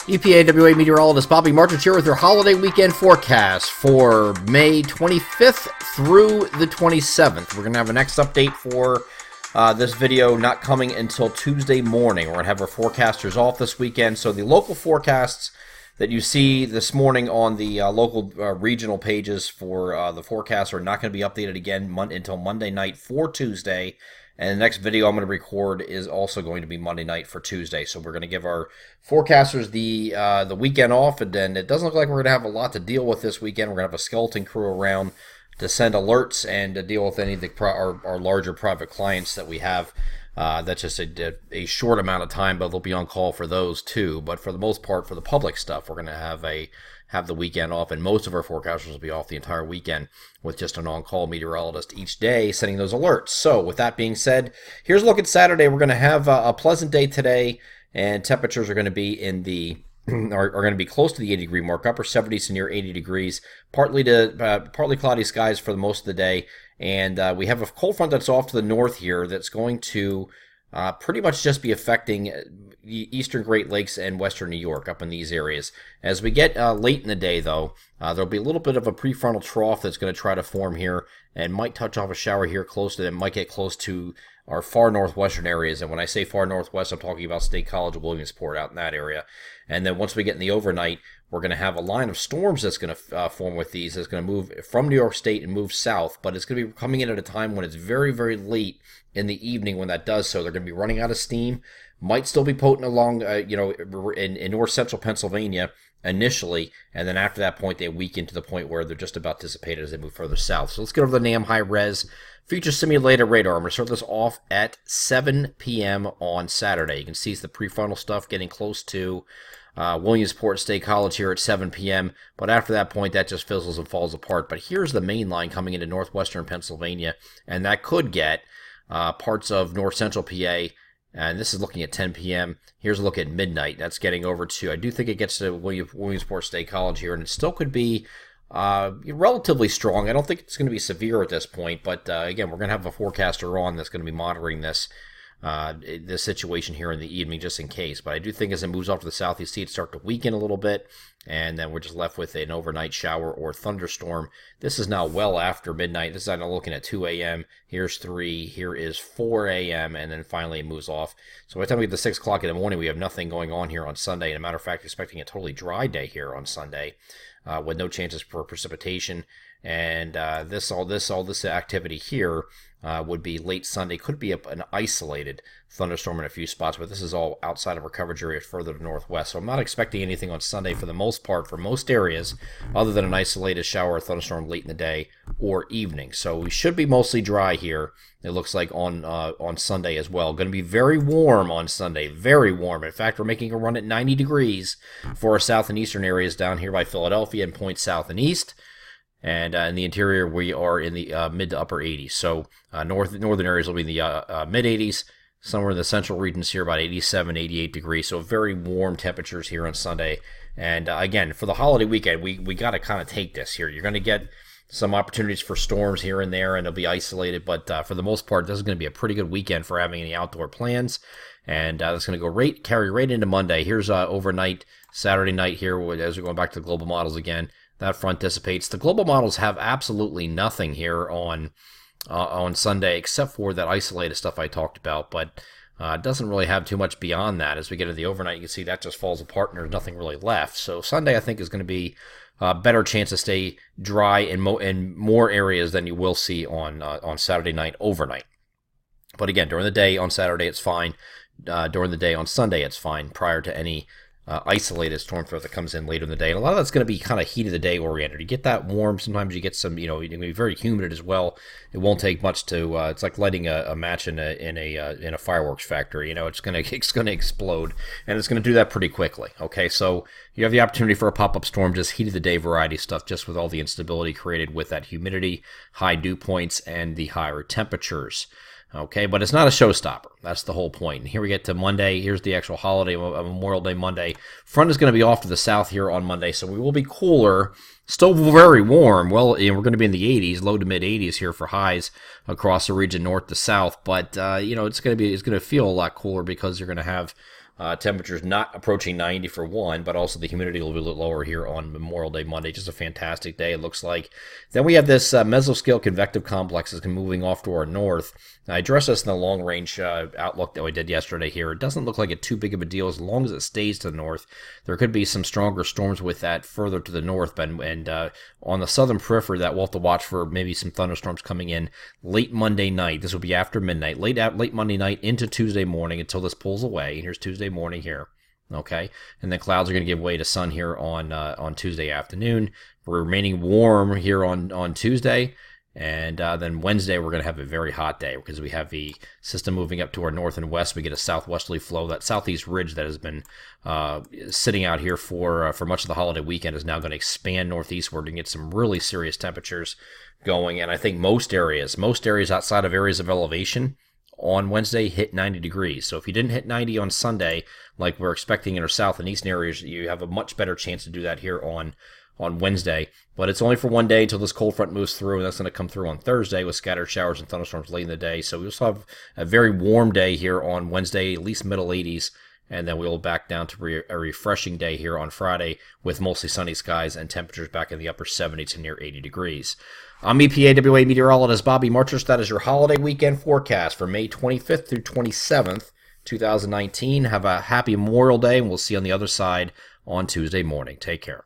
EPAWA meteorologist Bobby Martins here with your holiday weekend forecast for May 25th through the 27th. We're going to have a next update for this video not coming until Tuesday morning. We're going to have our forecasters off this weekend, so the local forecasts that you see this morning on the local regional pages for the forecast are not going to be updated again until Monday night for Tuesday. And the next video I'm going to record is also going to be Monday night for Tuesday. So we're going to give our forecasters the weekend off, and then it doesn't look like we're going to have a lot to deal with this weekend. We're going to have a skeleton crew around to send alerts and to deal with any of our larger private clients that we have. That's just a short amount of time, but they'll be on call for those too. But for the most part, for the public stuff, we're going to have the weekend off, and most of our forecasters will be off the entire weekend with just an on-call meteorologist each day sending those alerts. So with that being said, here's a look at Saturday. We're going to have a pleasant day today, and temperatures are going to be in the are going to be close to the 80-degree mark, upper 70s to near 80 degrees, partly cloudy skies for the most of the day. And we have a cold front that's off to the north here that's going to pretty much just be affecting eastern Great Lakes and western New York up in these areas. As we get late in the day, though, there'll be a little bit of a prefrontal trough that's going to try to form here and might touch off a shower here close to them, might get close to our far northwestern areas. And when I say far northwest, I'm talking about State College, Williamsport, out in that area. And then once we get in the overnight, we're going to have a line of storms that's going to form with these. It's going to move from New York State and move south, but it's going to be coming in at a time when it's very, very late in the evening when that does so. They're going to be running out of steam. Might still be potent along, in north central Pennsylvania initially, and then after that point, they weaken to the point where they're just about dissipated as they move further south. So let's get over the NAM high-res future simulated radar. I'm going to start this off at 7 p.m. on Saturday. You can see it's the prefrontal stuff getting close to Williamsport State College here at 7 p.m., but after that point, that just fizzles and falls apart. But here's the main line coming into northwestern Pennsylvania, and that could get parts of north central PA, and this is looking at 10 p.m. Here's a look at midnight. That's getting over to, I do think it gets to Williamsport State College here, and it still could be relatively strong. I don't think it's going to be severe at this point, but again, we're going to have a forecaster on that's going to be monitoring this situation here in the evening just in case. But I do think as it moves off to the south, you see it start to weaken a little bit, and then we're just left with an overnight shower or thunderstorm. This is now well after midnight. This is now looking at 2 a.m. Here's 3. Here is 4 a.m. And then finally it moves off. So by the time we get to 6 o'clock in the morning, we have nothing going on here on Sunday. And a matter of fact, expecting a totally dry day here on Sunday with no chances for precipitation. And all this activity here would be late Sunday. Could be an isolated thunderstorm in a few spots, but this is all outside of our coverage area further to northwest. So I'm not expecting anything on Sunday for the most part for most areas other than an isolated shower or thunderstorm late in the day or evening. So we should be mostly dry here, it looks like, on Sunday as well. Going to be very warm on Sunday, very warm. In fact, we're making a run at 90 degrees for our south and eastern areas down here by Philadelphia and points south and east. And in the interior, we are in the mid to upper 80s. So northern areas will be in the mid 80s. Somewhere in the central regions here, about 87, 88 degrees. So very warm temperatures here on Sunday. And again, for the holiday weekend, we got to kind of take this here. You're going to get some opportunities for storms here and there, and they'll be isolated. But for the most part, this is going to be a pretty good weekend for having any outdoor plans. And that's going to go carry right into Monday. Here's overnight, Saturday night here, as we're going back to the global models again. That front dissipates. The global models have absolutely nothing here on Sunday except for that isolated stuff I talked about, but it doesn't really have too much beyond that. As we get to the overnight, you can see that just falls apart and there's nothing really left. So Sunday, I think, is going to be a better chance to stay dry in more areas than you will see on Saturday night overnight. But again, during the day on Saturday, it's fine. During the day on Sunday, it's fine prior to any isolated storm threat that comes in later in the day. And a lot of that's going to be kind of heat of the day oriented. You get that warm. Sometimes you get some, you can be very humid as well. It won't take much to, it's like lighting a match in a fireworks factory. It's going to explode, and it's going to do that pretty quickly. Okay. So you have the opportunity for a pop-up storm, just heat of the day variety stuff, just with all the instability created with that humidity, high dew points, and the higher temperatures. Okay, but it's not a showstopper. That's the whole point. And here we get to Monday. Here's the actual holiday, Memorial Day Monday. Front is going to be off to the south here on Monday, so we will be cooler, still very warm. Well, we're going to be in the 80s, low to mid 80s here for highs across the region north to south. But it's going to feel a lot cooler because you're going to have Temperatures not approaching 90 for one, but also the humidity will be a little lower here on Memorial Day Monday. Just a fantastic day, it looks like. Then we have this mesoscale convective complex that's moving off to our north. I addressed this in the long-range outlook that we did yesterday here. It doesn't look like it's too big of a deal as long as it stays to the north. There could be some stronger storms with that further to the north, and on the southern periphery, that we'll have to watch for maybe some thunderstorms coming in late Monday night. This will be after midnight, late Monday night into Tuesday morning until this pulls away. And here's Tuesday morning here. Okay, and then clouds are going to give way to sun here on Tuesday afternoon. We're remaining warm here on Tuesday, and then Wednesday we're going to have a very hot day because we have the system moving up to our north and west. We get a southwesterly flow. That southeast ridge that has been sitting out here for much of the holiday weekend is now going to expand northeastward and get some really serious temperatures going. And I think most areas outside of areas of elevation on Wednesday hit 90 degrees. So if you didn't hit 90 on Sunday, like we're expecting in our south and eastern areas, you have a much better chance to do that here on Wednesday. But it's only for one day until this cold front moves through, and that's going to come through on Thursday with scattered showers and thunderstorms late in the day. So we also have a very warm day here on Wednesday, at least middle 80s, and then we'll back down to a refreshing day here on Friday with mostly sunny skies and temperatures back in the upper 70s to near 80 degrees. I'm EPAWA meteorologist Bobby Marchers. That is your holiday weekend forecast for May 25th through 27th, 2019. Have a happy Memorial Day, and we'll see you on the other side on Tuesday morning. Take care.